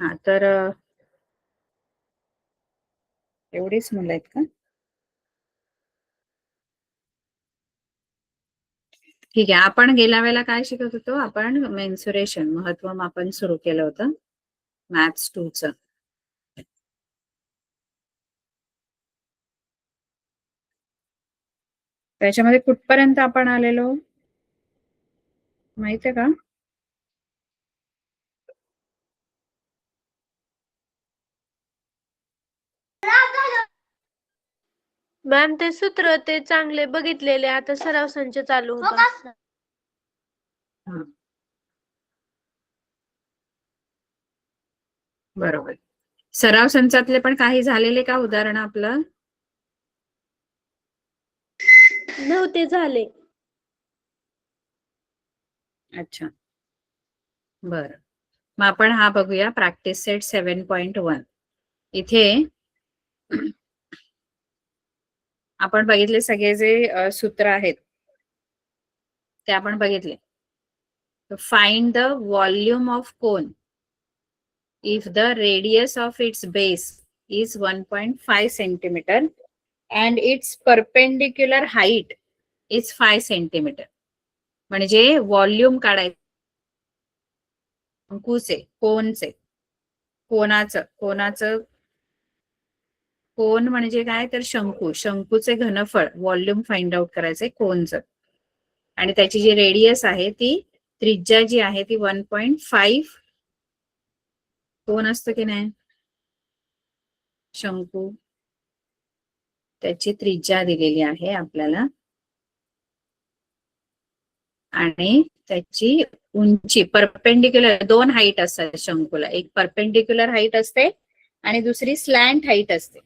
हा तर एवढीच मुलं आहेत का? ठीक आहे. आपण गेल्या वेळेला काय शिकत होतो? आपण मेन्सुरेशन महत्व मापन सुरू केलं होतं मॅथ्स 2 चं. त्याच्यामध्ये कुठपर्यंत आपण आलेलो माहितीये का? मॅम ते सूत्र ते चांगले बघितलेले, आता सराव संच चालू होता. बरोबर. सराव संचातले पण काही झालेले का उदाहरण आपलं? नव्हते झाले. अच्छा, बरं. मग आपण हा बघूया प्रॅक्टिस सेट 7.1. इथे आपण बघितले सगळे जे सूत्र आहेत ते आपण बघितले. Find the volume of cone if the radius of its base is 1.5 centimeter and its perpendicular height is 5 centimeter. म्हणजे व्हॉल्यूम काढायचं शंकूचे, कोनचे, कोनाचं कोन म्हणजे काय तर शंकूचे घनफळ व्हॉल्यूम फाइंड आउट करायचंय कोनचं. आणि त्याची जी रेडियस आहे ती त्रिज्या जी आहे ती 1.5 कोन असतं की नाही शंकू, त्याची त्रिज्या दिलेली आहे आपल्याला आणि त्याची उंची परपेंडिक्युलर, दोन हाईट असतात शंकूला. एक परपेंडिक्युलर हाईट असते आणि दुसरी स्लॅन्ट हाईट असते.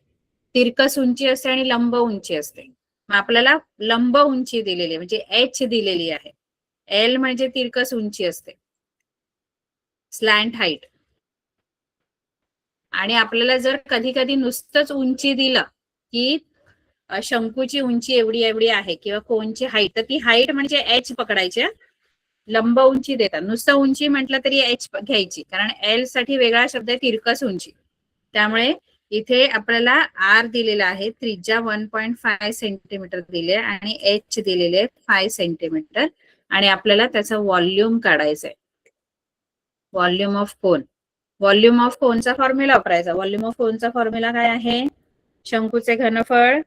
तिरकस उंची असते आणि लंब उंची असते. मग आपल्याला लंब उंची दिलेली म्हणजे एच दिलेली आहे. एल म्हणजे तिरकस उंची असते, स्लॅन्ट हाईट. आणि आपल्याला जर कधी कधी नुसतंच उंची दिलं की शंकूची उंची एवढी एवढी आहे किंवा कोनची हाईट, तर ती हाईट म्हणजे एच पकडायची. लंब उंची देतात, नुसतं उंची म्हटलं तरी एच घ्यायची, कारण एल साठी वेगळा शब्द आहे तिरकस उंची. त्यामुळे इथे आपल्याला आर दिलेला आहे, त्रिज्या 1.5 सेंटीमीटर दिले आणि एच दिलेले 5 सेंटीमीटर. आणि आपल्याला त्याचा व्हॉल्यूम काढायचा आहे, volume of cone. Volume of कोनचा फॉर्म्युला वापरायचा. व्हॉल्यूम ऑफ कोनचा फॉर्म्युला काय आहे? शंकूचे घनफळ,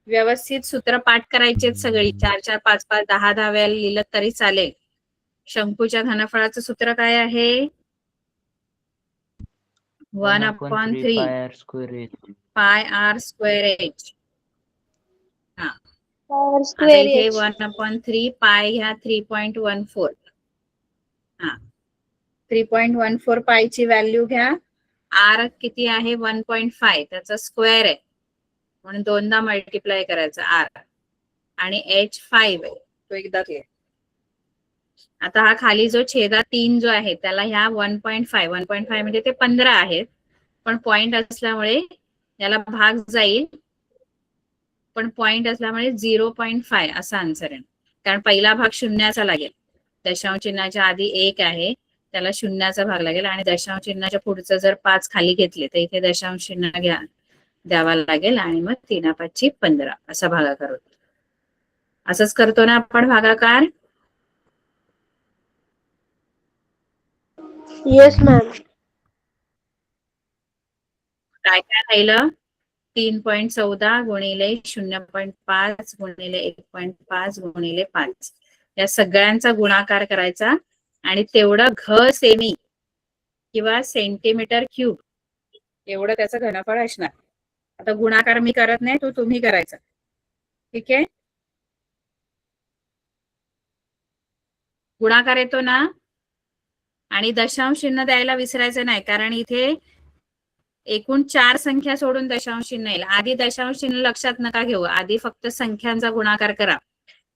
व्यवस्थित सूत्र पाठ करायचे सगळी, 4 4 5 5 10 10 वेळा लिहिलं तरी चालेल. शंकूच्या घनफळाचं सूत्र काय आहे? 1/3 पाय आर स्क्वेअर एच. हा, आता इथे 1/3 पाय घ्या 3.14. हा, 3.14 पायची व्हॅल्यू घ्या. आर किती आहे? 1.5, त्याचा स्क्वेअर आहे म्हणून दोनदा मल्टिप्लाय करायचं आर. आणि एच 5 आहे, तो एकदा घे. आता हा खाली जो छेदा 3 जो आहे त्याला ह्या 1.5 म्हणजे ते 15 आहेत, पण पॉइंट असल्यामुळे याला भाग जाईल, पण पॉइंट असल्यामुळे 0.5 असा आन्सर आहे. कारण पहिला भाग शून्याचा लागेल, दशांश चिन्हाच्या आधी 1 आहे त्याला शून्याचा भाग लागेल, आणि दशांश चिन्हाच्या पुढचं जर 5 खाली घेतले तर इथे दशांश चिन्ह द्यावा लागेल, आणि मग 3 5 15 असा भागाकार होतो. असंच करतो ना आपण भागाकार? Yes ma'am. काय काय राहिलं? 3.14 गुणिले 0.5 गुणिले 1.5 गुणिले 5, या सगळ्यांचा गुणाकार करायचा आणि तेवढं घ सेमी किंवा सेंटीमीटर क्यूब एवढं त्याचं घनफळ असणार. आता गुणाकार मी करत नाही, तो तुम्ही करायचा. ठीक आहे, गुणाकार येतो ना? आणि दशांश चिन्ह द्यायला विसरायचं नाही, कारण इथे एकूण 4 संख्या सोडून दशांश चिन्ह येईल. आधी दशांश चिन्ह लक्षात नका घेऊ, आधी फक्त संख्यांचा गुणाकार करा.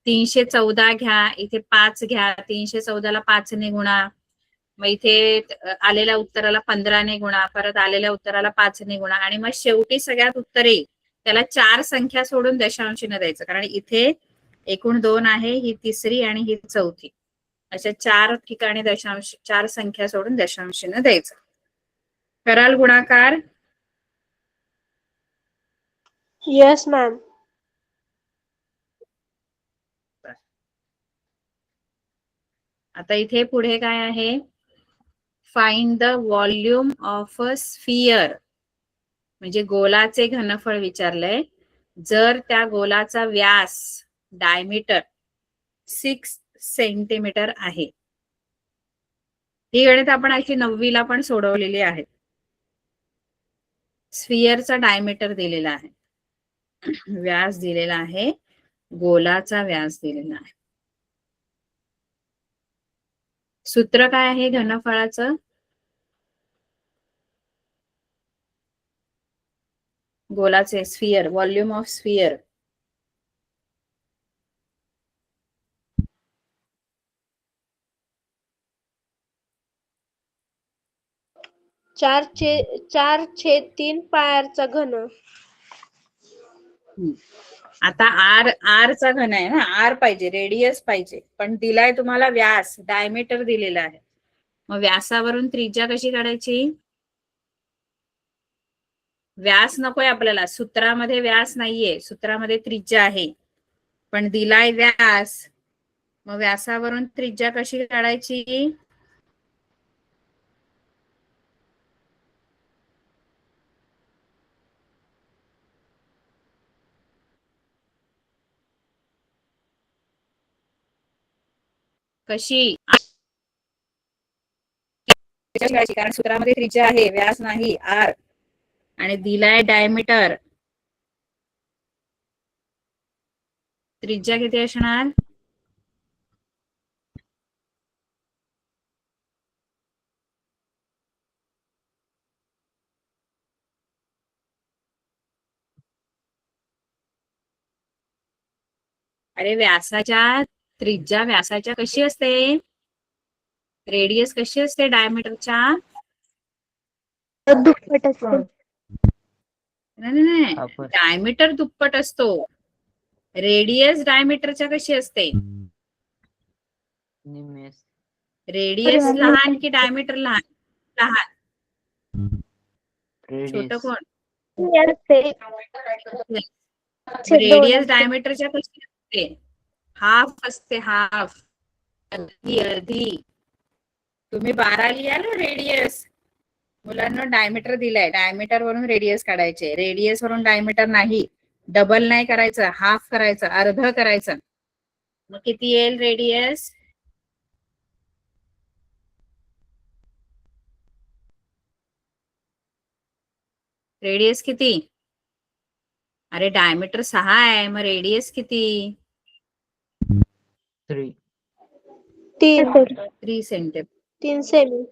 314 घ्या, इथे 5 घ्या, 314 ला 5 ने गुणा, मग इथे आलेल्या उत्तराला 15 ने गुणा, परत आलेल्या उत्तराला 5 ने गुणा, आणि मग शेवटी सगळ्यात उत्तर येईल त्याला 4 संख्या सोडून दशांश चिन्ह द्यायचं. कारण इथे एकूण 2 आहे, ही तिसरी आणि ही चौथी, अशा 4 ठिकाणी 4 संख्या सोडून दशांश चिन्ह द्यायचं. कराल गुणाकार? Yes ma'am. आता इथे पुढे काय आहे? Find the volume of a sphere, म्हणजे गोलाचे घनफळ विचारलंय. जर त्या गोलाचा व्यास डायमीटर 6 सेंटीमीटर आहे. ही गणित आपण अशी 9वीला पण सोडवलेली आहेत. स्फिअरचा डायमीटर दिलेला आहे, व्यास दिलेला आहे, गोलाचा व्यास दिलेला आहे. सूत्र काय आहे घनफळाचं? गोलाचे स्फिअर, व्हॉल्यूम ऑफ स्फिअर. चार छेद 3 पायरचा घन. आता आर चा घन आहे ना, आर पाहिजे, रेडियस पाहिजे, पण दिलाय तुम्हाला व्यास, डायमीटर दिलेला आहे. मग व्यासावरून त्रिज्या कशी काढायची? व्यास नकोय आपल्याला, सूत्रामध्ये व्यास नाहीये, सूत्रामध्ये त्रिज्या आहे, पण दिलाय व्यास. मग व्यासावरून त्रिज्या कशी काढायची? कशी? कारण सूत्रामध्ये त्रिज्या आहे, व्यास नाही, आर, आणि दिलाय डायमीटर. त्रिज्या किती असणार? अरे व्यासाच्या त्रिज्या व्यासाच्या कशी असते? रेडियस कशी असते डायमीटरच्या? दुप्पट असते. नाही, डायमीटर दुप्पट असतो. रेडियस डायमीटरच्या कशी असते? रेडियस लहान की डायमीटर लहान? लहान. छोट कोण? रेडियस डायमीटरच्या कशी असते? हाफ असते, हाफ. अर्धी. तुम्ही 12 लिहाल रेडियस. मुलांना डायमीटर दिलाय, डायमीटर वरून रेडियस काढायचे, रेडियस वरून डायमीटर नाही, डबल नाही करायचं, हाफ करायचं, अर्ध करायचं. मग किती येईल रेडियस? रेडियस किती? अरे डायमीटर 6 आहे, मग रेडियस किती? 3 सेंटीमीटर. 3 सेमी.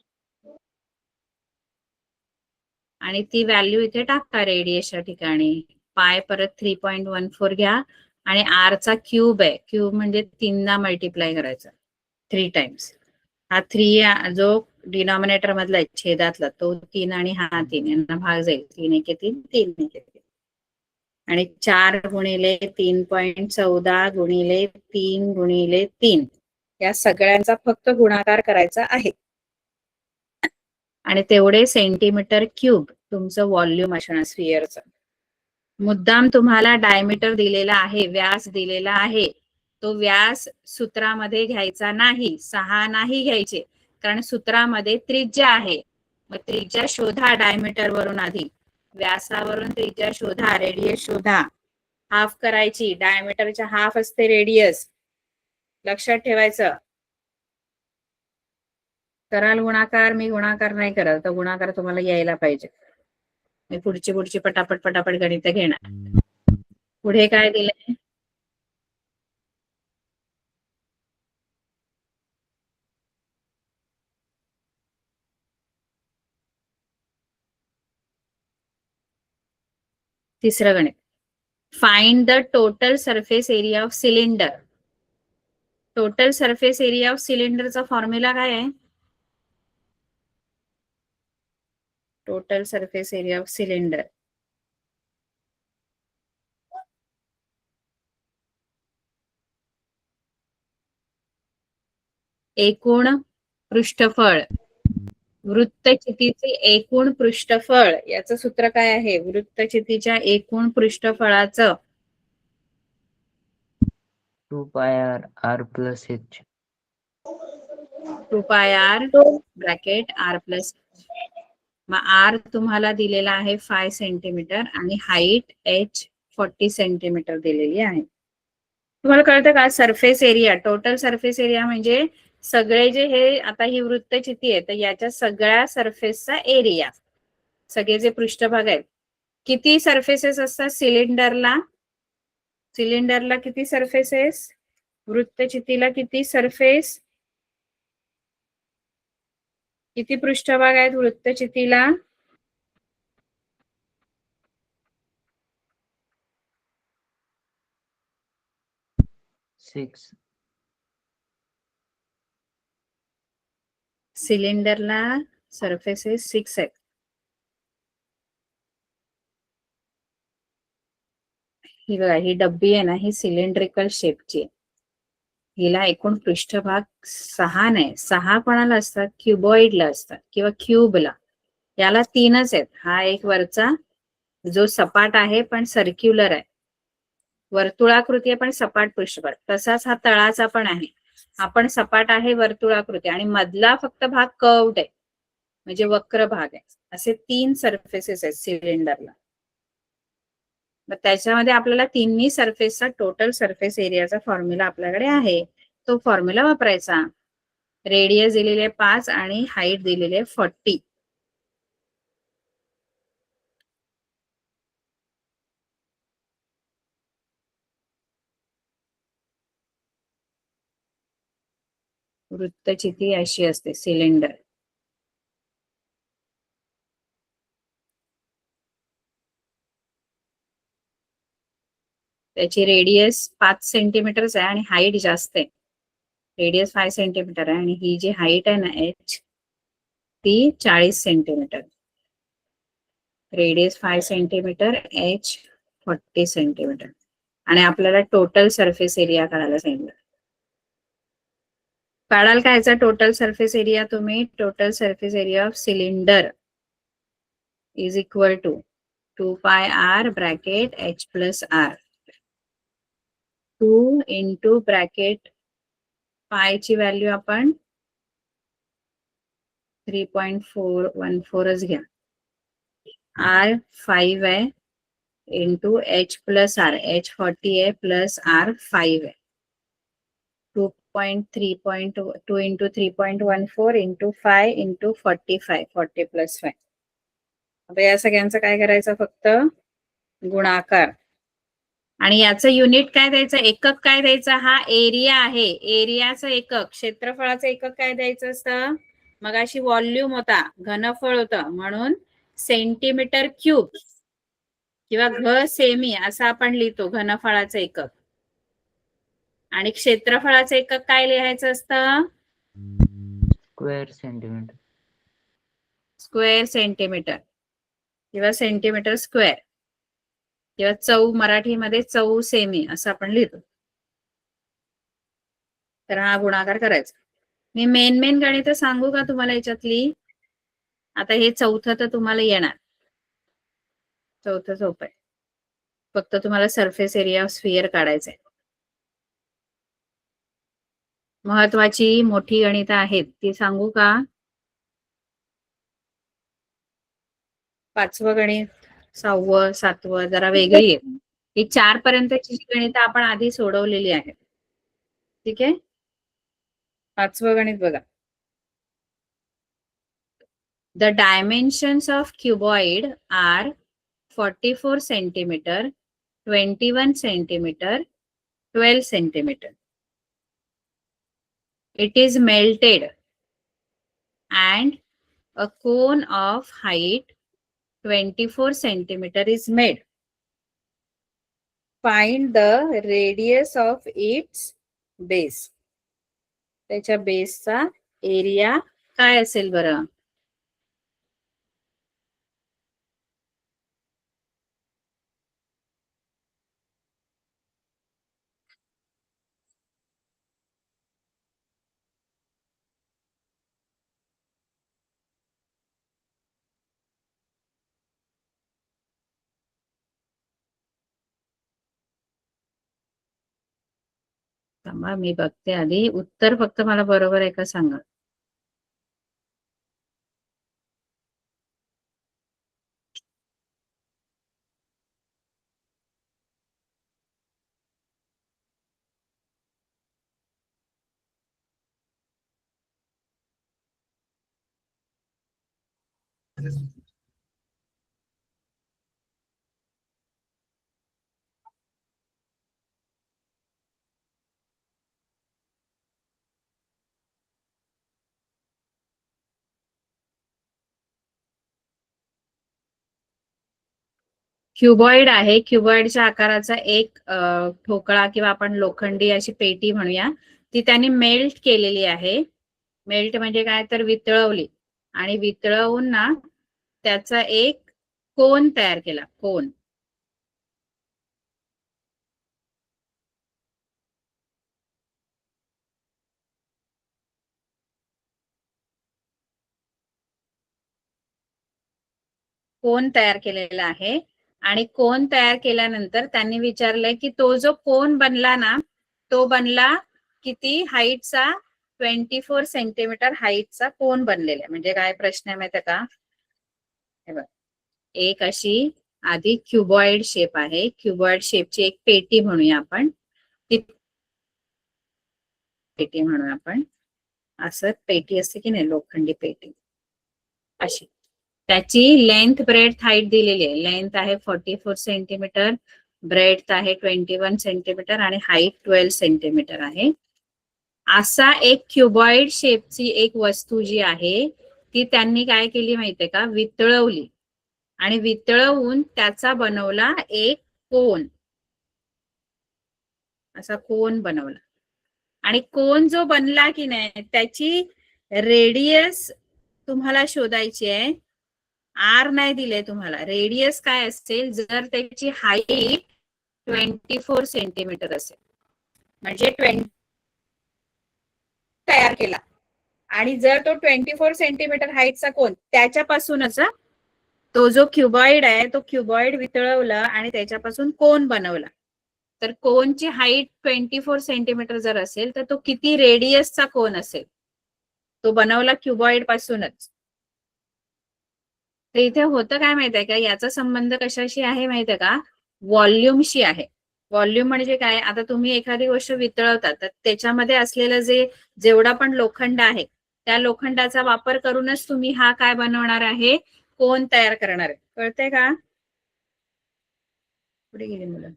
आणि ती व्हॅल्यू इथे टाकता रेडियसच्या ठिकाणी. पाय परत 3.14 घ्या, आणि आर चा क्यूब आहे, क्यूब म्हणजे 3 मल्टिप्लाय करायचा, 3 टाइम्स. हा 3 जो डिनॉमिनेटर मधला आहे, छेदातला, तो 3 आणि हा 3 यांना भाग जाईल. 3 एके 3, 3 एके 3. आणि 4 गुणिले 3.14 गुणिले 3 गुणिले 3 या सगळ्यांचा फक्त गुणाकार करायचा आहे. आणि तेवढे सेंटीमीटर क्यूब तुमचं व्हॉल्यूम असणार स्फिअरचं. मुद्दाम तुम्हाला डायमीटर दिलेला आहे, व्यास दिलेला आहे, तो व्यास सूत्रामध्ये घ्यायचा नाही, 6 नाही घ्यायचे, कारण सूत्रामध्ये त्रिज्या आहे. मग त्रिज्या शोधा डायमीटर वरून आधी, व्यासावरून त्रिज्या शोधा, रेडियस शोधा, हाफ करायची, डायमीटरच्या हाफ असते रेडियस, लक्षात ठेवायचं. कराल गुणाकार? मी गुणाकार नाही करत, तर गुणाकार तुम्हाला यायला पाहिजे. मी पुढची पटापट पटापट गणित घेणार. पुढे काय दिलंय? तिसरं गणित. Find the total surface area of cylinder. Total surface area of सिलेंडरचा फॉर्म्युला काय आहे? Total surface area of cylinder एकूण पृष्ठफळ वृत्तचितीचे एकूण पृष्ठफळ याचं सूत्र काय आहे? वृत्तचितीच्या एकूण पृष्ठफळाचं 2πr+h 2πr bracket r plus. मग r तुम्हाला दिलेला आहे 5 सेंटीमीटर आणि हाईट h 40 सेंटीमीटर दिलेली आहे. तुम्हाला कळतं का? Surface area, total surface area म्हणजे सगळे जे हे आता ही वृत्तचिती आहे तर याच्या सगळ्या सरफेसचा एरिया, सगळे जे पृष्ठभाग आहेत. किती सरफेसेस असतात सिलेंडरला? सिलेंडरला किती सरफेसेस? वृत्तचितीला किती सरफेस? किती पृष्ठभाग आहेत वृत्तचितीला? 6 सिलेंडरला सरफेसेस 6 आहेत. ही बघा, ही डब्बी आहे ना, ही सिलेंड्रिकल शेपची आहे. हिला एकूण पृष्ठभाग 6 नाही, 6 कोणाला असतात? क्युबॉइडला असतात किंवा क्यूबला. याला 3च आहेत. हा एक वरचा जो सपाट आहे पण सर्क्युलर आहे, वर्तुळाकृती आहे पण सपाट पृष्ठभाग. तसाच हा तळाचा पण आहे, हा पण सपाट आहे, वर्तुळाकृती, आणि मधला फक्त भाग कर्व्ड आहे म्हणजे वक्र भाग आहे. असे 3 सरफेसेस आहेत सिलेंडरला. मग त्याच्यामध्ये आपल्याला तिन्ही सरफेसचा टोटल सरफेस एरियाचा फॉर्म्युला आपल्याकडे आहे. तो फॉर्म्युला वापरायचा. रेडियस दिलेले 5 आणि हाईट दिलेले 40. वृत्तचिती अशी असते सिलेंडर. त्याची रेडियस 5 सेंटीमीटरच आहे आणि हाईट जास्त आहे. रेडियस 5 सेंटीमीटर आहे आणि ही जी हाईट आहे ना h, ती 40 centimetre. Radius 5 centimetre, h 40 centimetre. आणि आपल्याला टोटल सरफेस एरिया काढायला सांगितलं. काढाल का याचा टोटल सरफेस एरिया तुम्ही? Total surface area of cylinder is equal to 2πr bracket h plus r. 2 into bracket pi ची व्हॅल्यू आपण 3.414च घ्या. r 5 आहे into h plus r, h 40 आहे प्लस r 5 आहे. 2.3.2 इंटू 3.14 इंटू 5 इंटू 45, 40 प्लस 5. आता या सगळ्यांचं काय करायचं? फक्त गुणाकार. आणि याचं युनिट काय द्यायचं? एकक काय द्यायचं? हा एरिया आहे, एरियाचं एकक. क्षेत्रफळाचं एकक काय द्यायचं असतं? मगाशी व्हॉल्यूम होता, घनफळ होतं, म्हणून सेंटीमीटर क्यूब किंवा घ सेमी असं आपण लिहितो घनफळाचं एकक. आणि क्षेत्रफळाचं एकक काय लिहायचं असतं? Square centimetre. स्क्वेअर सेंटीमीटर किंवा सेंटीमीटर स्क्वेअर किंवा चौ, मराठीमध्ये चौ सेमी असं आपण लिहितो. तर हा गुणाकार करायचा. मी मेन गणित सांगू का तुम्हाला याच्यातली? आता हे चौथं तर तुम्हाला येणार, चौथं सोपं आहे. फक्त तुम्हाला सरफेस एरिया ऑफ स्फिअर काढायचंय. महत्वाची मोठी गणितं आहेत ती सांगू का? 5वं गणित, 6वं, 7वं जरा वेगळी आहे. ही 4 पर्यंतची गणितं आपण आधी सोडवलेली आहेत. ठीक आहे. 5वं गणित बघा. The dimensions of cuboid are 44 centimeter, 21 centimeter, 12 centimeter. It is melted and a cone of height 24 centimeter is made. Find the radius of its base. त्याच्या बेसचा एरिया काय असेल बरं? थांबा मी बघते आधी उत्तर, फक्त मला बरोबर आहे का सांगा. क्युबॉइड आहे. क्युबॉइडच्या आकाराचा एक ठोकळा किंवा आपण लोखंडी अशी पेटी म्हणूया, ती त्यांनी मेल्ट केलेली आहे. मेल्ट म्हणजे काय तर वितळवली, आणि वितळवून ना त्याचा एक कोन तयार केला. कोन. कोन तयार केलेला आहे. आणि कोन तयार केल्यानंतर त्यांनी विचारलंय की तो जो कोन बनला ना, तो बनला किती हाईटचा? 24 सेंटीमीटर हाईटचा कोन बनलेला आहे. म्हणजे काय प्रश्न आहे माहिती का? हे बघ, एक अशी आधी क्युबॉइड शेप आहे. क्युबॉइड शेपची एक पेटी म्हणूया आपण. ती पेटी म्हणूया आपण. असं पेटी असते की नाही, लोखंडी पेटी अशी. त्याची लेंथ ब्रेड्थ हाईट दिलेली आहे. लेंथ आहे 44 सेंटीमीटर, ब्रेड्थ आहे 21 सेंटीमीटर आणि हाईट 12 सेंटीमीटर आहे. असा एक क्युबॉइड शेपची एक वस्तू जी आहे ती त्यांनी काय केली माहितीये का? वितळवली, आणि वितळवून त्याचा बनवला एक कोन. असा कोन बनवला, आणि कोन जो बनला की नाही त्याची रेडियस तुम्हाला शोधायची आहे. आर नाही दिले तुम्हाला. रेडियस काय असेल जर त्याची हाईट 24 सेंटीमीटर असेल, म्हणजे 20 तयार केला, आणि जर तो 24 सेंटीमीटर हाईटचा कोन, त्याच्यापासूनच तो जो क्युबॉइड आहे तो क्युबॉइड वितळवला आणि त्याच्यापासून कोन बनवला. तर कोनची हाईट 24 सेंटीमीटर जर असेल तर तो किती रेडियसचा कोन असेल? तो बनवला क्युबॉइड पासूनच. तर इथे होतं काय माहितीये का? याचा संबंध कशाशी आहे माहितीये का? व्हॉल्यूमशी आहे. व्हॉल्यूम म्हणजे काय? आता तुम्ही एखादी गोष्ट वितळवता तर त्याच्यामध्ये असलेलं जेवढा पण लोखंड आहे त्या लोखंडाचा वापर करूनच तुम्ही हा काय बनवणार आहे? कोन तयार करणार आहे. कळतंय का? पुढे गेली मुलं.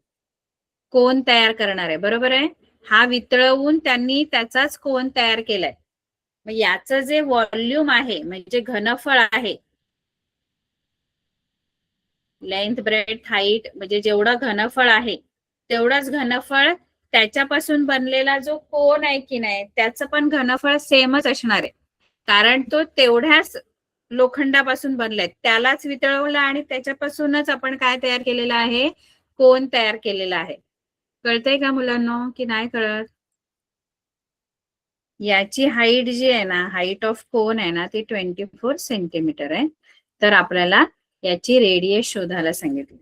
कोन तयार करणार आहे, बरोबर आहे. हा वितळवून त्यांनी त्याचाच कोन तयार केलाय. मग याचं जे व्हॉल्यूम आहे म्हणजे घनफळ आहे, लेंथ ब्रेड्थ हाईट म्हणजे जेवढं घनफळ आहे तेवढंच घनफळ त्याच्यापासून बनलेला जो कोन आहे की नाही त्याचं पण घनफळ सेमच असणार आहे, कारण तो तेवढ्याच लोखंडापासून बनलाय. त्यालाच वितळवलं आणि त्याच्यापासूनच आपण काय तयार केलेलं आहे? कोन तयार केलेला आहे. कळतंय का मुलांनो की नाही कळत? याची हाईट जी आहे ना, हाईट ऑफ कोन आहे ना, ती 24 सेंटीमीटर आहे. तर आपल्याला याची रेडियस शोधायला सांगितली.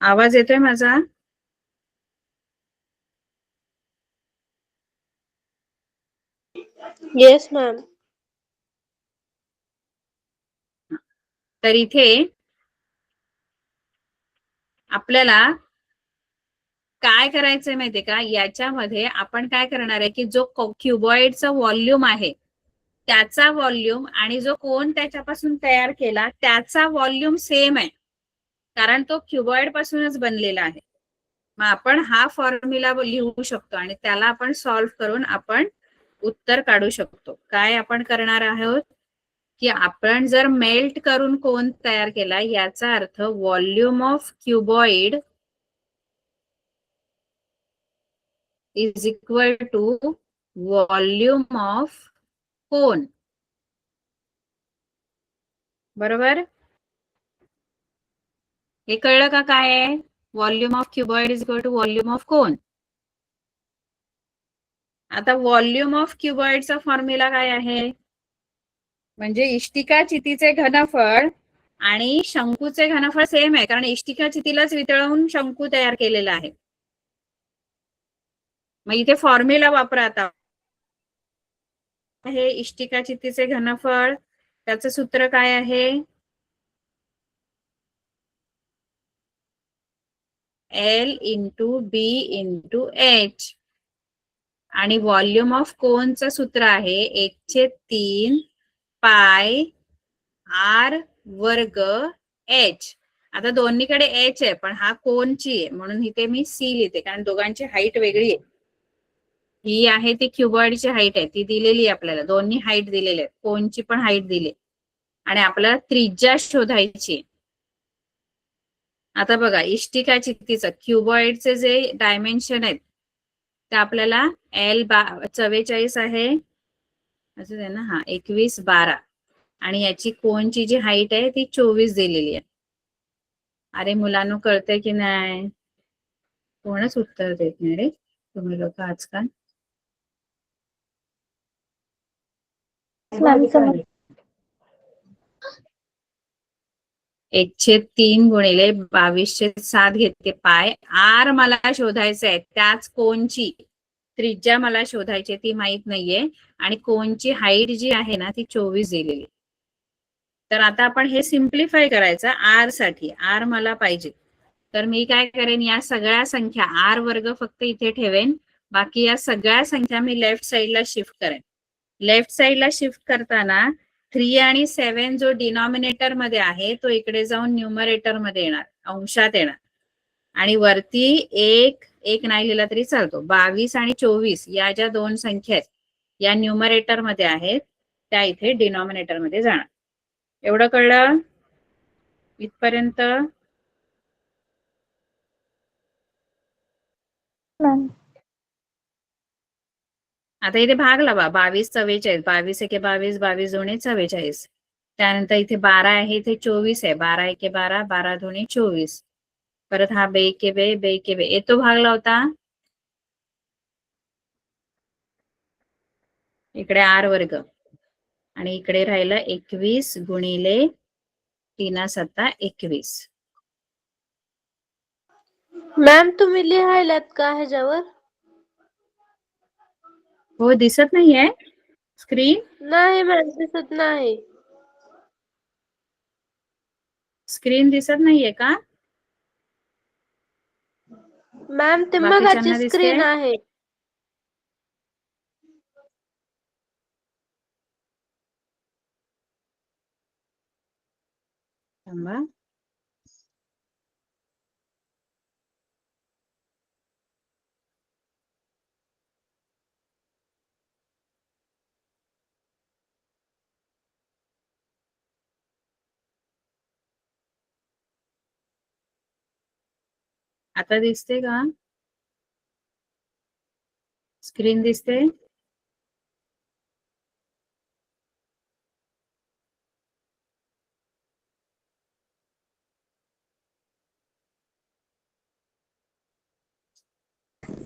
आवाज येतोय माझा? Yes ma'am. तर इथे आपल्याला काय करायचंय माहितीये का? याच्यामध्ये आपण काय करणार आहे की जो क्युबॉइडचा व्हॉल्यूम आहे त्याचा व्हॉल्यूम आणि जो कोन त्याच्यापासून तयार केला त्याचा व्हॉल्यूम सेम आहे, कारण तो क्युबॉइड पासूनच बनलेला आहे. मग आपण हा फॉर्म्युला लिहू शकतो आणि त्याला आपण सॉल्व्ह करून आपण उत्तर काढू शकतो. काय आपण करणार आहोत की आपण जर मेल्ट करून कोन तयार केला याचा अर्थ volume of cuboid is equal to volume of cone. बरोबर? हे कळलं का काय आहे? Volume of cuboid is equal to volume of cone. आता व्हॉल्यूम ऑफ क्युबॉइडचा फॉर्म्युला काय आहे? म्हणजे इष्टिका चितीचे घनफळ आणि शंकूचे घनफळ सेम आहे, कारण इष्टिका चितीलाच वितळवून शंकू तयार केलेला आहे. मग इथे फॉर्म्युला वापरा आता. हे इष्टिका चित्तीचे घनफळ, त्याचं सूत्र काय आहे? L इंटू बी इंटू एच. आणि व्हॉल्यूम ऑफ कोनचं सूत्र आहे 1/3 पाय आर वर्ग एच. आता दोन्हीकडे एच आहे, पण हा कोनची आहे म्हणून इथे मी सी लिहिते, कारण दोघांची हाईट वेगळी आहे. ही आहे ती क्युबॉइडची हाईट आहे, ती दिलेली आहे आपल्याला. दोन्ही हाईट दिलेली आहे, कोनची पण हाईट दिली आणि आपल्याला त्रिज्या शोधायची. आता बघा, इष्टिका चित्तीचं क्युबॉइडचे जे डायमेन्शन आहेत ते आपल्याला L 44 आहे, असं आहे ना, हा 21 12. आणि याची कोनची जी हाईट आहे ती 24 दिलेली आहे. अरे मुलांना कळतंय की नाही? कोणच उत्तर देत नाही रे तुम्ही लोक आजकाल. एकशे 3 गुणिले 22/7 घेते पाय. आर मला शोधायचं आहे, त्याच कोनची त्रिज्या मला शोधायची, ती माहित नाहीये. आणि कोनची हाईट जी आहे ना ती 24 दिलेली. तर आता आपण हे सिम्प्लिफाय करायचं आर साठी. आर मला पाहिजे, तर मी काय करेन, या सगळ्या संख्या आर वर्ग फक्त इथे ठेवेन, बाकी या सगळ्या संख्या मी लेफ्ट साइडला शिफ्ट करेन. लेफ्ट साइडला शिफ्ट करताना 3 आणि 7 जो डिनॉमिनेटर मध्ये आहे तो इकडे जाऊन न्यूमरेटर मध्ये येणार, अंशात येणार. आणि वरती एक नाही लिहिला तरी चालतो. 22 आणि 24 या ज्या दोन संख्या आहेत या न्यूमरेटर मध्ये आहेत, त्या इथे डिनॉमिनेटर मध्ये जाणार. एवढं कळलं इथपर्यंत? आता इथे भाग लावा. 22 44, 22 एके 22, 22 दोन्ही 44. त्यानंतर इथे 12 आहे, इथे 24 आहे. 12 एके 12, 12 दोन्ही 24. परत हा बे के बे, बे के बे, येतो भाग लावता. इकडे आर वर्ग आणि इकडे राहिलं 21 गुणिले 3 7 21. मॅम तुम्ही लिहायलात का ह्याच्यावर? हो, दिसत नाहीये स्क्रीन? नाही मॅम, दिसत नाही. स्क्रीन दिसत नाहीये का मॅम? ते मगाची बाकीच्यांना दिसते? स्क्रीन आहे. थांबा. आता दिसते का स्क्रीन? दिसते?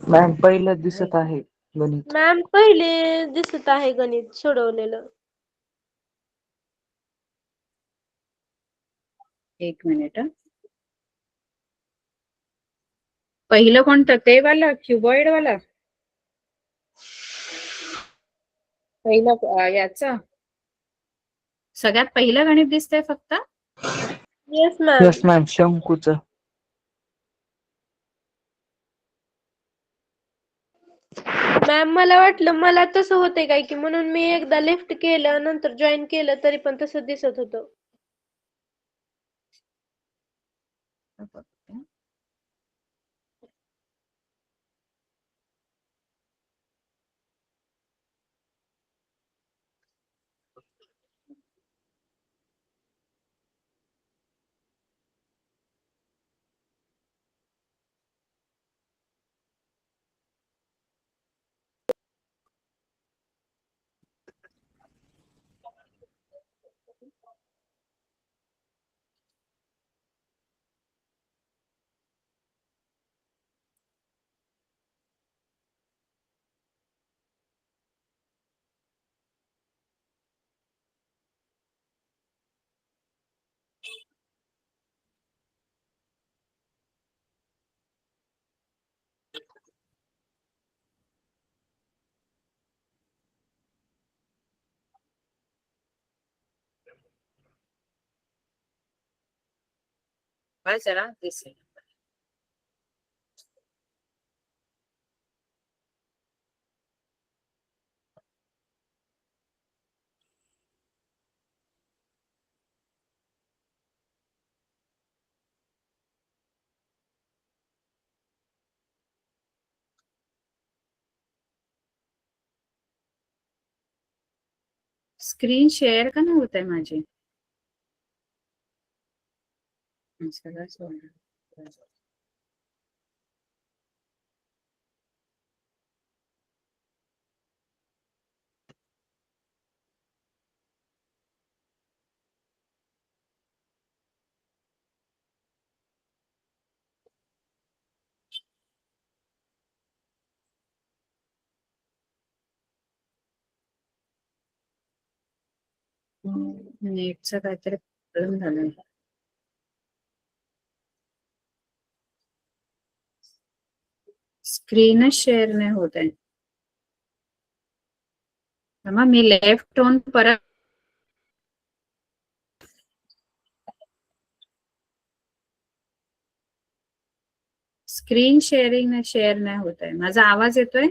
मॅम पहिलं दिसत आहे गणित. मॅम पहिले दिसत आहे गणित सोडवलेलं. एक मिनिट. पहिलं कोणतं? ते वाला क्युबॉइड वाला पहिलं याच सगळ्यात पहिलं गणित दिसतंय फक्त? Yes ma'am. यस मॅम, शंकूच. मॅम मला वाटलं मला तसं होतंय काय की, म्हणून मी एकदा लेफ्ट केलं नंतर जॉईन केलं तरी पण तसं दिसत होतं. बस जरा दिसेल. स्क्रीन शेअर का नाही होत आहे माझी? सगळं सोडलं. नेटचा काहीतरी प्रॉब्लेम झालाय. स्क्रीनच शेअर नाही होत आहे. मग मी लेफ्ट होऊन परत स्क्रीन शेअर नाही होत आहे. माझा आवाज येतोय?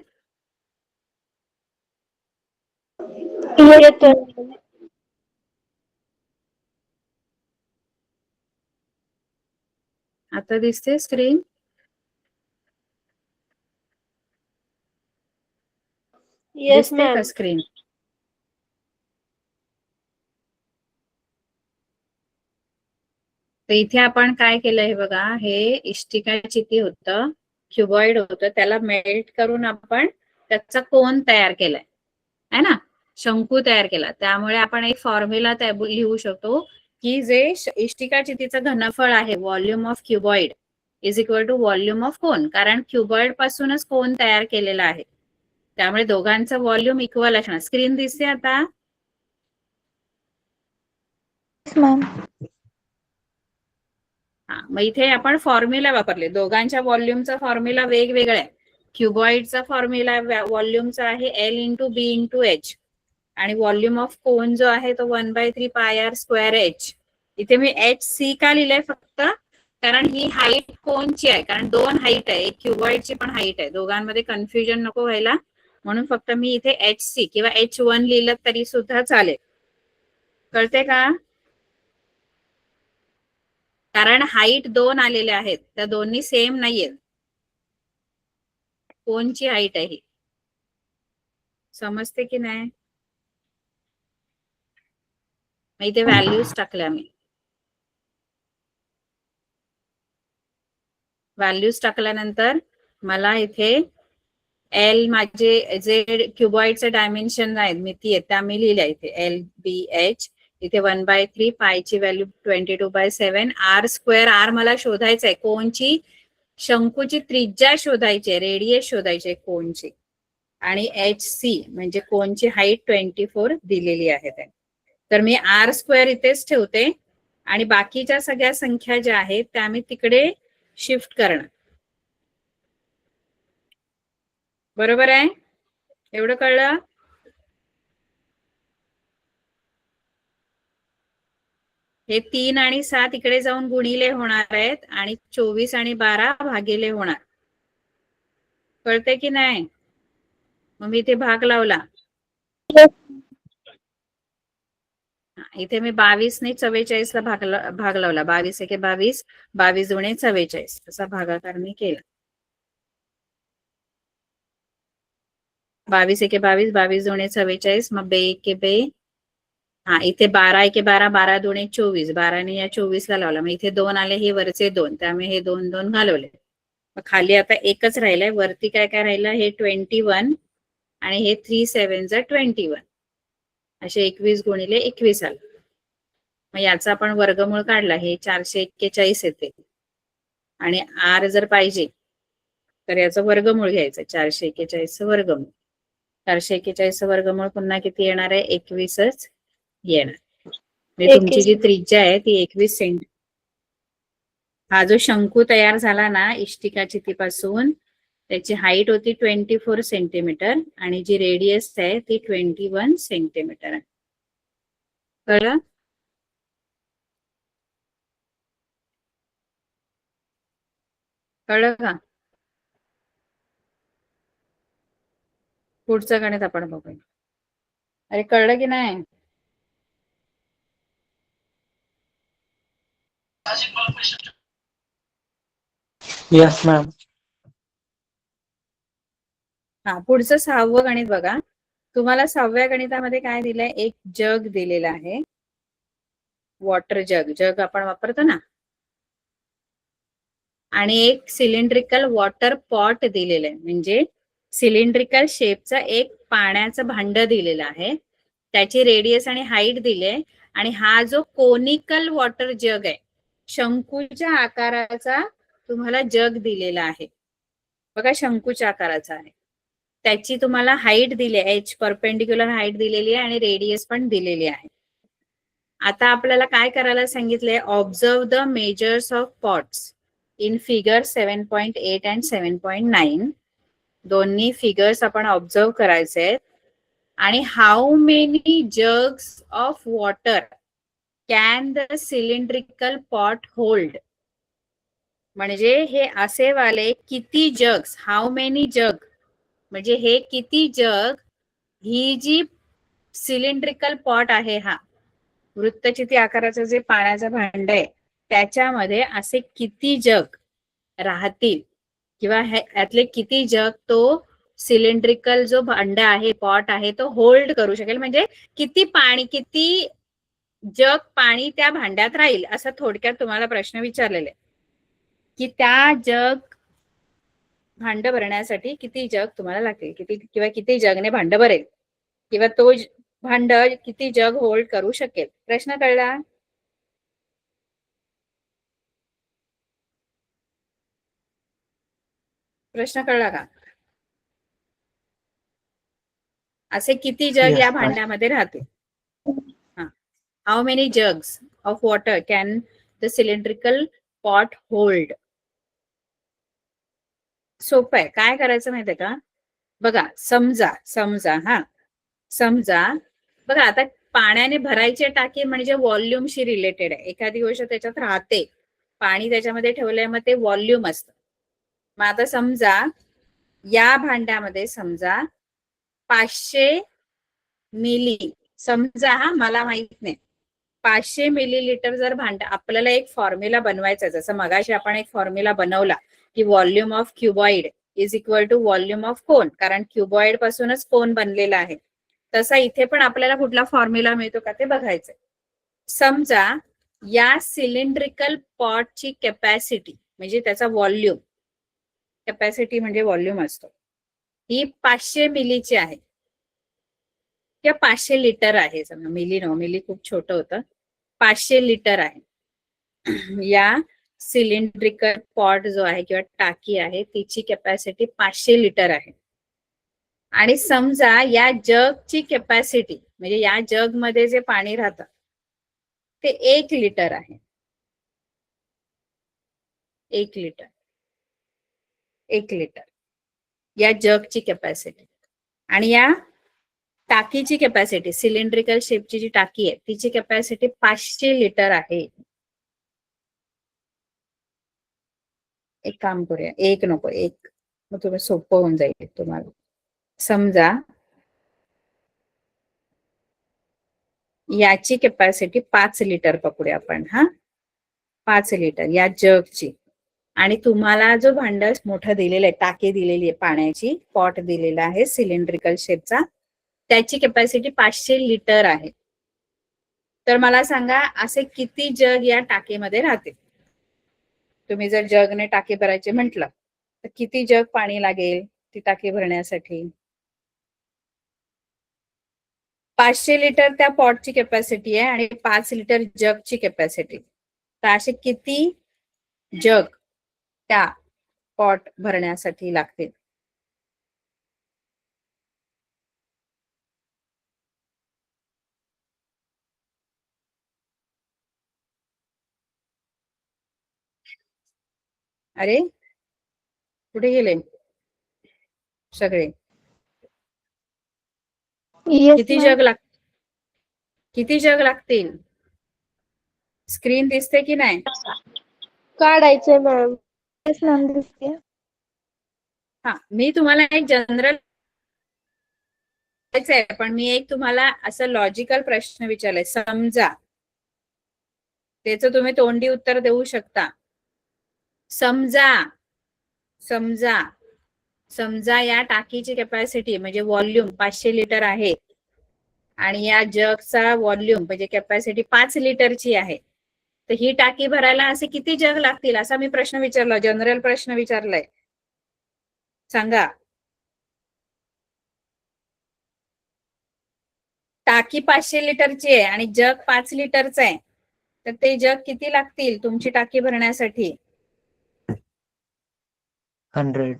येतोय. आता दिसते स्क्रीन? येस दिसते का मॅम. स्क्रीन? तर इथे आपण काय केलंय बघा, हे इष्टिकाचिती होतं, क्युबॉइड होतं, त्याला मेल्ट करून आपण त्याचा कोन तयार केलाय, है ना, शंकू तयार केला. त्यामुळे आपण एक फॉर्म्युला लिहू शकतो की जे इष्टिकाचितीचं घनफळ आहे, volume of cuboid is equal to volume of cone, कारण क्युबॉइड पासूनच कोन तयार केलेला आहे. त्यामुळे दोघांचं व्हॉल्यूम इक्वल असणार. स्क्रीन दिसते आता? हा, मग इथे आपण फॉर्म्युला वापरले. दोघांच्या व्हॉल्यूमचा फॉर्म्युला वेगवेगळा आहे. क्युबॉइडचा फॉर्म्युला व्हॉल्यूमचा आहे L इंटू बी इंटू एच, आणि व्हॉल्यूम ऑफ कोन जो आहे तो 1/3 πr²h. इथे मी HC का लिहिलंय फक्त, कारण ही हाईट कोनची आहे, कारण दोन हाईट आहे, एक क्युबॉइडची पण हाईट आहे, दोघांमध्ये कन्फ्युजन नको व्हायला म्हणून फक्त मी इथे HC किंवा H1 लिहिलं तरी सुद्धा चालेल. कळते का? कारण हाईट दोन आलेले आहेत, त्या दोन्ही सेम नाहीयेत. कोणची हाईट आहे, समजते की नाही? इथे व्हॅल्यूज टाकल्या मी. व्हॅल्यूज टाकल्यानंतर मला इथे एल, माझे जे क्युबॉइडचे डायमेन्शन आहेत, मिती आहेत, त्या मी लिहिल्या इथे LBH. इथे 1/3, पायची व्हॅल्यू 22/7, r². r मला शोधायचंय, कोणची शंकूची त्रिज्या शोधायची, रेडियस शोधायचे कोणची, आणि HC म्हणजे कोणची हाईट 24 दिलेली आहे. तर मी r² इथेच ठेवते आणि बाकीच्या सगळ्या संख्या ज्या आहेत त्या मी तिकडे शिफ्ट करणार. बरोबर आहे? एवढं कळलं? हे 3 आणि 7 इकडे जाऊन गुणिले होणार आहेत आणि 24 आणि 12 भागिले होणार. कळते की नाही? मग मी इथे भाग लावला. इथे मी 22 ने 44 ला भाग लावला. 22 एके 22, 22 दुणे 44 असा भागाकार मी केला. 22 एके 22, 22 दुणे 44, मग 2 एके 2. हा, इथे 12 एके 12, 12 दुणे 24, 12 ने या 24 ला लावला. मग इथे 2 आले, हे वरचे 2, त्यामुळे हे 2 2 घालवले. मग खाली आता एकच राहिलंय. वरती काय काय राहिलं, हे 21 आणि हे 3 7 21, असे 21 गुणिले 21 आलं. मग याचा आपण वर्गमूळ काढला, हे 441 येते, आणि r जर पाहिजे तर याचं वर्गमूळ घ्यायचं, 441 वर्गमूळ. 441 वर्गमूळ पुन्हा किती येणार आहे, 21च येणार. म्हणजे तुमची जी त्रिज्या आहे ती 21 सेंट. हा जो शंकू तयार झाला ना इष्टिकाचितीपासून, त्याची हाईट होती 24 सेंटीमीटर आणि जी रेडियस आहे ती 21 सेंटीमीटर आहे. कळलं? कळलं का? पुढचं गणित आपण बघूया. अरे कळलं की नाही? Yes ma'am. हा, पुढचं 6वं गणित बघा. तुम्हाला 6व्या गणितामध्ये काय दिलंय? एक जग दिलेला आहे, वॉटर जग. जग आपण वापरतो ना. आणि एक सिलेंड्रिकल वॉटर पॉट दिलेलं आहे, म्हणजे सिलेंड्रिकल शेपचा एक पाण्याचं भांड दिलेलं आहे. त्याची रेडियस आणि हाईट दिले. आणि हा जो कोनिकल वॉटर जग आहे, शंकूच्या आकाराचा तुम्हाला जग दिलेला आहे बघा, शंकूच्या आकाराचा आहे. त्याची तुम्हाला हाईट दिली आहे, एच परपेंडिक्युलर हाईट दिलेली आहे आणि रेडियस पण दिलेली आहे. आता आपल्याला काय करायला सांगितलंय? Observe the measures of pots in figure 7.8 and 7.9. दोन्ही फिगर्स आपण ऑब्झर्व करायचे आहेत. आणि how many jugs of water can the cylindrical pot hold. म्हणजे हे असे वाले किती जग्स, हाऊ मेनी जग म्हणजे हे किती जग, ही जी सिलेंड्रिकल पॉट आहे, हा वृत्तचिती आकाराचं जे पाण्याचं भांड आहे, त्याच्यामध्ये असे किती जग राहतील किंवा यातले किती जग तो सिलेंड्रिकल जो भांड आहे, पॉट आहे, तो होल्ड करू शकेल. म्हणजे किती पाणी, किती जग पाणी त्या भांड्यात राहील, असं थोडक्यात तुम्हाला प्रश्न विचारलेले. की त्या जग भांड भरण्यासाठी किती जग तुम्हाला लागतील, किती किंवा किती जगने भांड भरेल, किंवा तो भांड किती जग होल्ड करू शकेल. प्रश्न कळला? प्रश्न कळला का? असे किती जग या भांड्यामध्ये राहतील? How many jugs of water can the cylindrical pot hold. सोपं आहे. काय करायचं माहितीये का? बघा, समजा बघा, आता पाण्याने भरायचे टाकी म्हणजे व्हॉल्यूमशी रिलेटेड आहे. एखादी गोष्ट त्याच्यात राहते, पाणी त्याच्यामध्ये ठेवलंय, मग ते व्हॉल्यूम असतं. मग आता समजा या भांड्यामध्ये समजा 500 मिली, समजा, हा मला माहित नाही, 500 मिलीलिटर जर भांड, आपल्याला एक फॉर्म्युला बनवायचा, जसं मगाशी आपण एक फॉर्म्युला बनवला की volume of cuboid is equal to volume of cone, कारण क्युबॉइड पासूनच कोन बनलेला आहे. तसा इथे पण आपल्याला कुठला फॉर्म्युला मिळतो का ते बघायचंय. समजा या सिलेंड्रिकल पॉटची कॅपॅसिटी म्हणजे त्याचा व्हॉल्यूम, कॅपॅसिटी म्हणजे व्हॉल्यूम असतो, ही 500 मिलीची आहे किंवा 500 लिटर आहे. समजा मिली नो, मिली खूप छोटं होतं, 500 लिटर आहे. या सिलेंड्रिकल पॉट जो आहे किंवा टाकी आहे, तिची कॅपॅसिटी 500 लिटर आहे. आणि समजा या जगची कॅपॅसिटी म्हणजे या जग मध्ये जे पाणी राहतं ते 1 लिटर आहे. 1 लिटर या जगची कॅपॅसिटी. आणि या टाकीची कॅपॅसिटी, सिलेंड्रिकल शेपची जी टाकी आहे, तिची कॅपॅसिटी 500 लिटर आहे. एक काम करूया, एक नको, एक, मग थोडं सोपं होऊन जाईल तुम्हाला. समजा याची कॅपॅसिटी 5 लिटर पकडूया आपण, हा 5 लिटर या जगची. आणि तुम्हाला जो भांड मोठं दिलेलं आहे, टाकी दिलेली आहे पाण्याची, पॉट दिलेला आहे सिलेंड्रिकल शेपचा, त्याची कॅपॅसिटी 500 लिटर आहे. तर मला सांगा असे किती जग या टाकीमध्ये राहतील? तुम्ही जर जगने टाकी भरायची म्हटलं तर किती जग पाणी लागेल ती टाकी भरण्यासाठी? 500 लिटर त्या पॉटची कॅपॅसिटी आहे आणि 5 लिटर जगची कॅपॅसिटी. तर असे किती जग त्या पॉट भरण्यासाठी लागतील? अरे कुठे गेले सगळे? किती जग लागतील? स्क्रीन दिसते की नाही? काढायचंय मॅम. येस मॅम दिसते. हा, मी तुम्हाला एक जनरल पण मी एक तुम्हाला असं लॉजिकल प्रश्न विचारलाय. समजा, त्याचं तुम्ही तोंडी उत्तर देऊ शकता. समजा समजा समजा या टाकीची कॅपॅसिटी म्हणजे व्हॉल्यूम 500 लिटर आहे आणि या जगचा व्हॉल्यूम म्हणजे कॅपॅसिटी 5 लिटरची आहे. तर ही टाकी भरायला असे किती जग लागतील असा मी प्रश्न विचारला, जनरल प्रश्न विचारलाय. सांगा. टाकी 500 लिटरची आहे आणि जग 5 लिटरचं आहे, तर ते जग किती लागतील तुमची टाकी भरण्यासाठी? 100.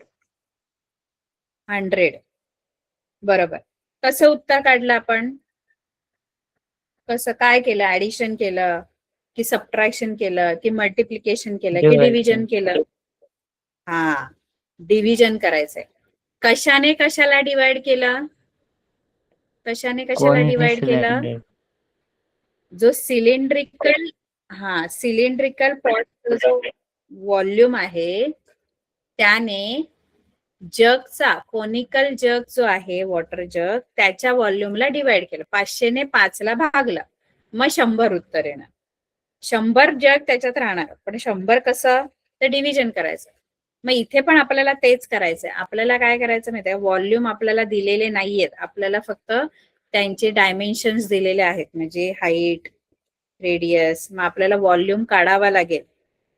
बरोबर. कसं उत्तर काढलं आपण? कसं, काय केलं? ऍडिशन केलं की सबट्रॅक्शन केलं की मल्टिप्लिकेशन केलं की डिव्हिजन केलं? हा, डिव्हिजन करायचंय. कशाने कशाला डिवाइड केलं? कशाने कशाला डिवाइड केलं? जो सिलेंड्रिकल पॉटचा जो व्हॉल्यूम आहे त्याने जगचा कोनिकल जग जो आहे वॉटर जग त्याच्या व्हॉल्यूमला डिवाइड केलं. 500 ने 5 ला भागलं, मग 100 उत्तर येणार. 100 जग त्याच्यात राहणार, पण 100 कसं? तर डिव्हिजन करायचं. मग इथे पण आपल्याला तेच करायचंय. आपल्याला काय करायचं माहितीये, व्हॉल्यूम आपल्याला दिलेले नाहीयेत, आपल्याला फक्त त्यांचे डायमेन्शन्स दिलेले आहेत, म्हणजे हाईट, रेडियस. मग आपल्याला व्हॉल्यूम काढावा लागेल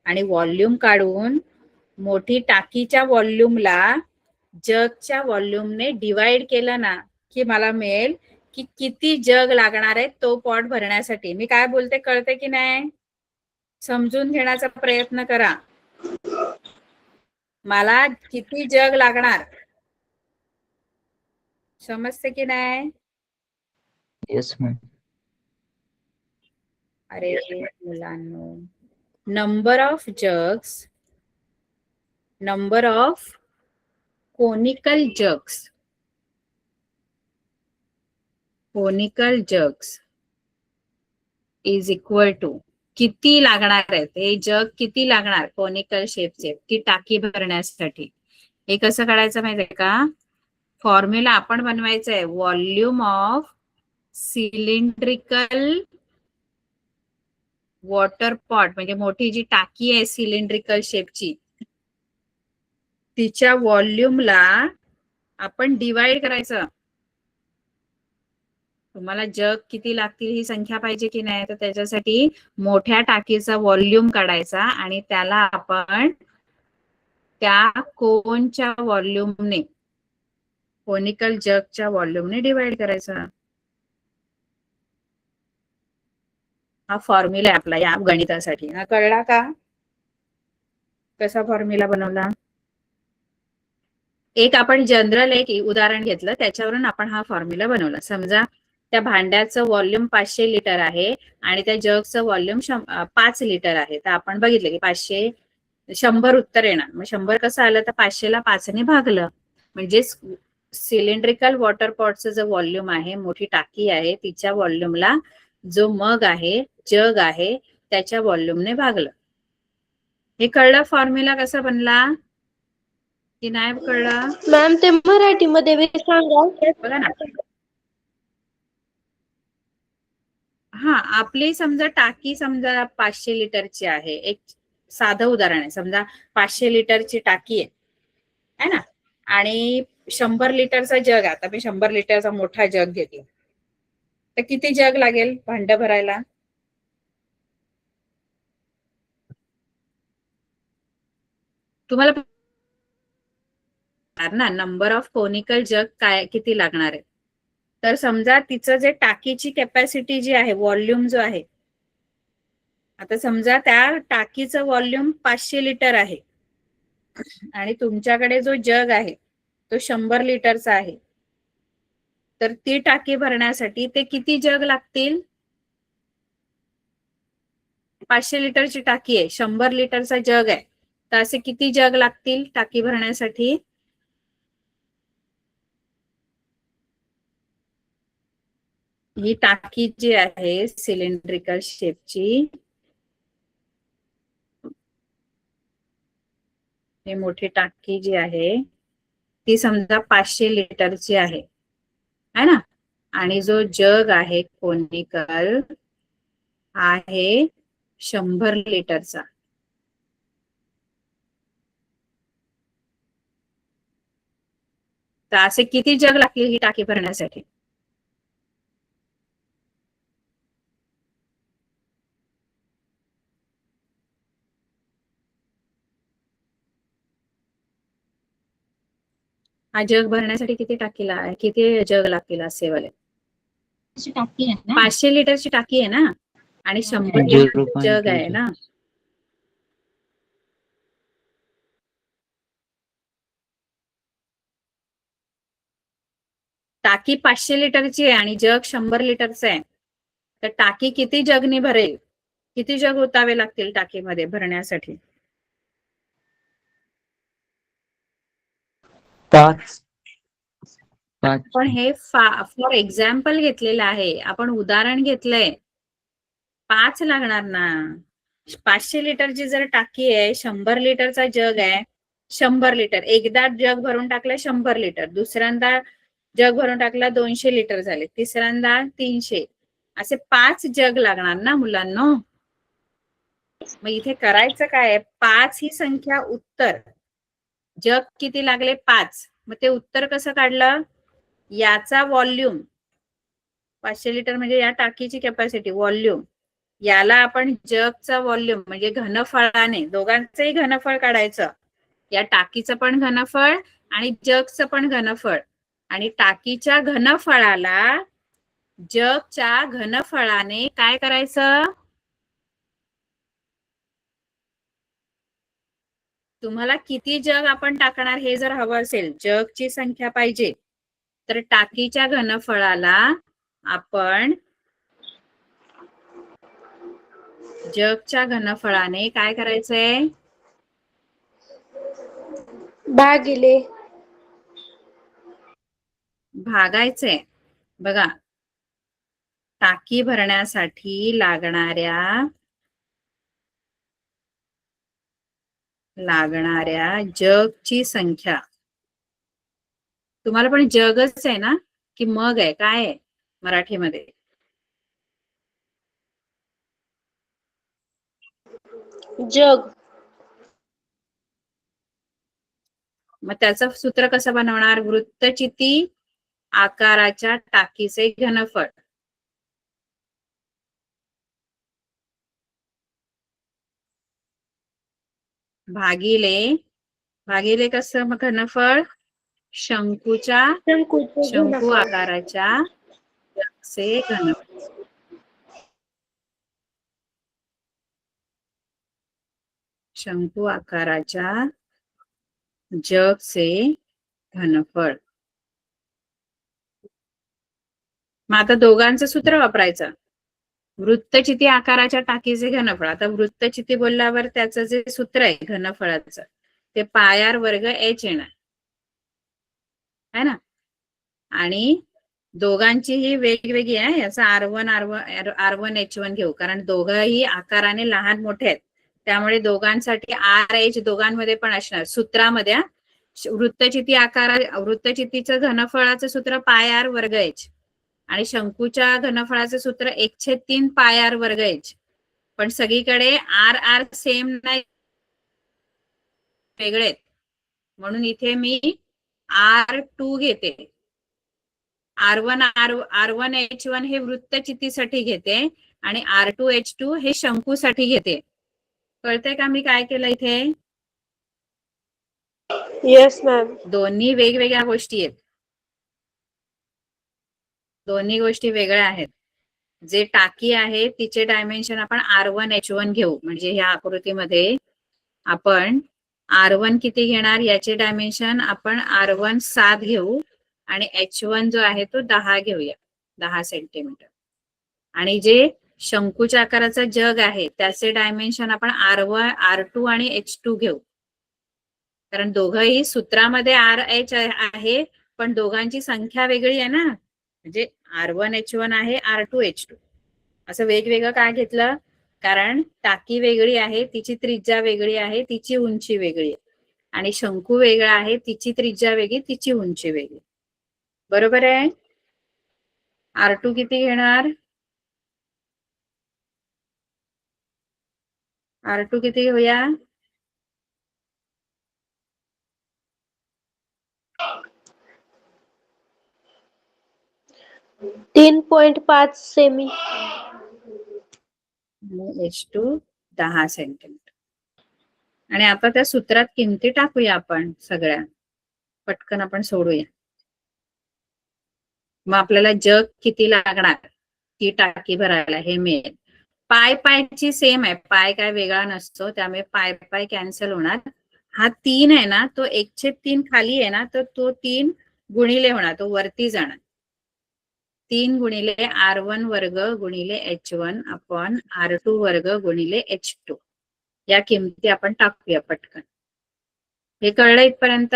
आणि व्हॉल्यूम काढून मोठी टाकीच्या व्हॉल्यूमला जगच्या व्हॉल्यूमने डिवाइड केलं ना की मला मिळेल की किती जग लागणार आहे तो पॉट भरण्यासाठी. मी काय बोलते कळते की नाही? समजून घेण्याचा प्रयत्न करा. मला किती जग लागणार समजते की नाही? Yes ma'am. अरे मुलांनो, number of conical jugs is equal to किती लागणार आहेत, हे जग किती लागणार कोनिकल शेपचे ती टाकी भरण्यासाठी. हे कसं काढायचं माहितीये का? फॉर्म्युला आपण बनवायचा आहे. Volume of cylindrical water pot म्हणजे मोठी जी टाकी आहे सिलेंड्रिकल शेपची, तिच्या व्हॉल्यूमला आपण डिवाइड करायचं. तुम्हाला जग किती लागतील ही संख्या पाहिजे की नाही, तर त्याच्यासाठी मोठ्या टाकीचा व्हॉल्यूम काढायचा आणि त्याला आपण त्या कोनच्या व्हॉल्यूमने, कोनिकल जगच्या व्हॉल्यूमने डिवाइड करायचा. हा फॉर्म्युला आहे आपला या गणितासाठी. हा कळला का? कसा फॉर्म्युला बनवला? एक आपण जनरल एक उदाहरण घेतलं, त्याच्यावरून आपण हा फॉर्म्युला बनवला. समजा त्या भांड्याचं व्हॉल्यूम 500 लिटर आहे आणि त्या जगचं व्हॉल्यूम 5 लिटर आहे. तर आपण बघितलं की 100 उत्तर येणार. मग 100 कसं आलं? तर 500 ला 5 ने भागलं, म्हणजे सिलेंड्रिकल वॉटर पॉटचं जो व्हॉल्यूम आहे, मोठी टाकी आहे, तिच्या व्हॉल्यूमला जो मग आहे, जग आहे, त्याच्या व्हॉल्यूमने भागलं. हे कळलं फॉर्म्युला कसा बनला की नाही कळलं? मॅम ते मराठीमध्ये सांगा. बघा ना. हा, आपली समजा टाकी समजा 500 लिटरची आहे. एक साधं उदाहरण आहे. समजा 500 लिटरची टाकी आहे ना, आणि 100 लिटरचा जग. आता मी 100 लिटरचा मोठा जग घेतला, तर किती जग लागेल भांड भरायला? तुम्हाला ना नंबर ऑफ कोनिकल जग काय किती लागणार आहे? तर समजा तिचं जे टाकीची कॅपॅसिटी जी आहे, व्हॉल्यूम जो आहे, आता समजा त्या टाकीचं व्हॉल्यूम 500 लिटर आहे आणि तुमच्याकडे जो जग आहे तो 100 लिटरचा आहे, तर ती टाकी भरण्यासाठी ते किती जग लागतील? 500 लिटरची टाकी आहे, 100 लिटरचा जग आहे, तर असे किती जग लागतील टाकी भरण्यासाठी? ही टाकी जी आहे सिलेंड्रिकल शेपची, ही मोठी टाकी जी आहे ती समजा 500 लिटरची आहे है ना, आणि जो जग आहे कोनिकल आहे 100 लिटरचा. तर असे किती जग लागतील ही टाकी भरण्यासाठी? हा जग भरण्यासाठी किती जग लागतील असे वाले? टाकी आहे ना, 500 लिटरची टाकी आहे ना, आणि 100 लिटर जग आहे ना. टाकी 500 लिटरची आहे आणि जग 100 लिटरचं आहे. तर टाकी किती जगनी भरेल? किती जग ओतावे लागतील टाकीमध्ये भरण्यासाठी? 5. पण हे फॉर एक्झाम्पल घेतलेलं आहे, आपण उदाहरण घेतलंय. 5 लागणार ना. 500 लिटरची जर टाकी आहे, 100 लिटरचा जग आहे, 100 लिटर. एकदा जग भरून टाकलं 100 लिटर, दुसऱ्यांदा जग भरून टाकला 200 लिटर झाले, तिसऱ्यांदा 300, असे 5 जग लागणार ना मुलांनो. मग इथे करायचं काय? 5 ही संख्या उत्तर, जग किती लागले? 5. मग ते उत्तर कसं काढलं? याचा व्हॉल्यूम, 500 लिटर म्हणजे या टाकीची कॅपॅसिटी, व्हॉल्यूम, याला आपण जगचा व्हॉल्यूम म्हणजे घनफळाने, दोघांचंही घनफळ काढायचं. या टाकीचं पण घनफळ आणि जगचं पण घनफळ, आणि टाकीच्या घनफळाला जगच्या घनफळाने काय करायचं? तुम्हाला किती जग आपण टाकणार हे जर हवं असेल, जगची संख्या पाहिजे, तर टाकीच्या घनफळाला आपण जगच्या घनफळाने काय करायचंय? भागायचंय. बघा, टाकी भरण्यासाठी लागणाऱ्या जगची संख्या, तुम्हाला पण जगच आहे ना की मग आहे, काय आहे मराठीमध्ये? जग. मग त्याचं सूत्र कसं बनवणार? वृत्तचिती आकाराच्या टाकीचे घनफळ भागिले कसं घनफळ? शंकू आकाराच्या जगचे घनफळ. शंकू आकाराच्या जगचे घनफळ. मग आता दोघांचं सूत्र वापरायचं. वृत्तचिती आकाराच्या टाकीचे घनफळ, आता वृत्तचिती बोलल्यावर त्याचं जे सूत्र आहे घनफळाचं ते पाय r वर्ग h येणार है ना, आणि दोघांची ही वेगवेगळी आहे. याचा R1 H1 घेऊ, कारण दोघंही आकाराने लहान मोठे आहेत, त्यामुळे दोघांसाठी RH दोघांमध्ये पण असणार सूत्रामध्ये. वृत्तचितीचं घनफळाचं सूत्र पाय r वर्ग h, आणि शंकूच्या घनफळाचं सूत्र 1/3 पाय r वर्ग h. पण सगळीकडे R सेम नाही, वेगळे, म्हणून इथे मी R2 घेते. R1 H1 हे वृत्तचितीसाठी घेते आणि R2 H2 हे शंकूसाठी घेते. कळतंय का मी काय केलं इथे? Yes ma'am. दोन्ही वेगवेगळ्या गोष्टी आहेत, दोन्ही गोष्टी वेगळ्या आहेत. जे टाकी आहे तिचे डायमेन्शन आपण R1 H1 घेऊ, म्हणजे ह्या आकृतीमध्ये आपण R1 किती घेणार याचे डायमेन्शन आपण R1 7 घेऊ, आणि H1 जो आहे तो 10 घेऊया, 10 सेंटीमीटर. आणि जे शंकूच्या आकाराचा जग आहे त्याचे डायमेन्शन आपण R2 आणि H2 घेऊ, कारण दोघंही सूत्रामध्ये RH आहे पण दोघांची संख्या वेगळी आहे ना, म्हणजे R1 H1 आहे, R2 H2 असं वेगवेगळं काय घेतलं? कारण टाकी वेगळी आहे, तिची त्रिज्या वेगळी आहे, तिची उंची वेगळी आहे. आणि शंकू वेगळा आहे, तिची त्रिज्या वेगळी, तिची उंची वेगळी. बरोबर आहे. R2 किती घेणार? R2 किती घेऊया? 3.5 सेमी. H2 10 centimetre. आणि आता त्या सूत्रात किमती टाकूया आपण सगळ्या. पटकन आपण सोडूया. मग आपल्याला जग किती लागणार ती टाकी भरायला हे मिळेल. पाय पायची सेम आहे, पाय काय वेगळा नसतो, त्यामुळे पाय पाय कॅन्सल होणार. हा 3 आहे ना, तो 1/3 खाली आहे ना, तर तो 3 गुणिले होणार, तो वरती जाणार. 3 गुणिले R1 वर्ग गुणिले H1 अपॉन R2 वर्ग गुणिले H2. या किमती आपण टाकूया पटकन. हे कळलं इथपर्यंत?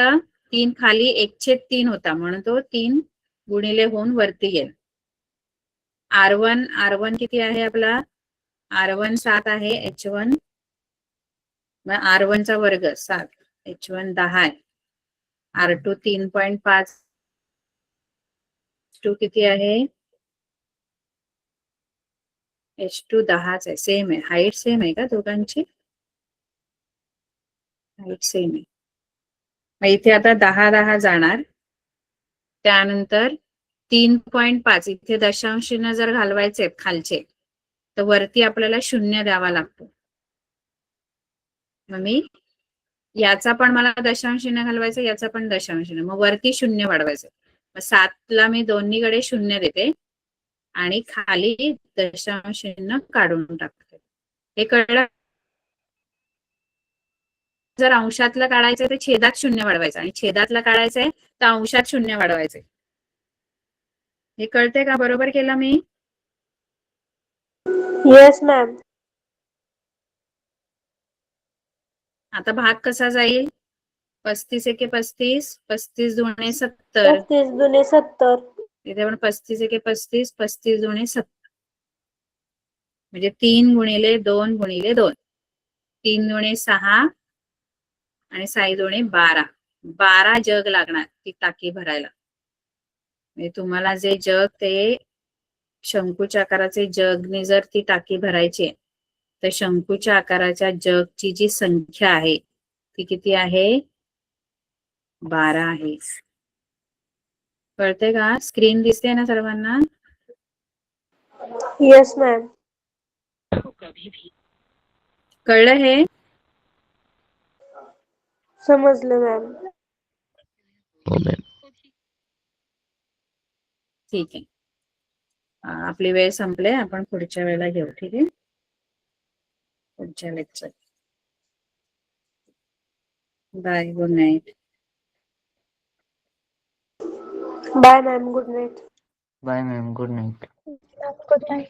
3 खाली 1/3 होता, म्हणून तो 3 गुणिले होऊन वरती गेला. R1 किती आहे आपला? R1 7 आहे, H1 मग R1 चा वर्ग 7, H1 10 आहे, R2 3.5, H2 किती आहे? H2 10च आहे, सेम आहे. हाईट सेम आहे का दोघांची? हाईट सेम आहे. मग इथे आता 10 जाणार. त्यानंतर 3.5 इथे दशांश चिन्ह जर घालवायचे खालचे, तर वरती आपल्याला 0 द्यावा लागतो. मग मी याचा पण मला दशांश चिन्ह घालवायचं, याचा पण दशांश चिन्ह, मग वरती 0 वाढवायचं. मग 7ला मी दोन्हीकडे 0 देते आणि खाली दशांश चिन्ह काढून टाकते. हे कळलं? जर अंशातलं काढायचं तर छेदात 0 वाढवायचं, आणि छेदातलं काढायचंय तर अंशात 0 वाढवायचे. हे कळते का? बरोबर केलं मी? Yes ma'am. आता भाग कसा जाईल? 35 एके 35, 35 दुणे 70. 35 दुणे 70. इथे पण 35 एके 35, 35 दुणे 70. म्हणजे 3 गुणिले 2 गुणिले 2. 3 दुणे 6 आणि 6 दुणे 12. 12 जग लागणार ती टाकी भरायला. म्हणजे तुम्हाला जे जग ते शंकूच्या आकाराचे जगने जर ती टाकी भरायची आहे, तर शंकूच्या आकाराच्या जगची जी संख्या आहे ती किती आहे? 12 आहे. कळते का? स्क्रीन दिसते ना सर्वांना? Yes ma'am. कळलं हे? समजलं मॅम. ठीक आहे. आपली वेळ संपले, आपण पुढच्या वेळेला घेऊ. ठीक आहे, पुढच्या lecture. Bye, good night. Bye ma'am, good night. Bye ma'am, good night. Good night.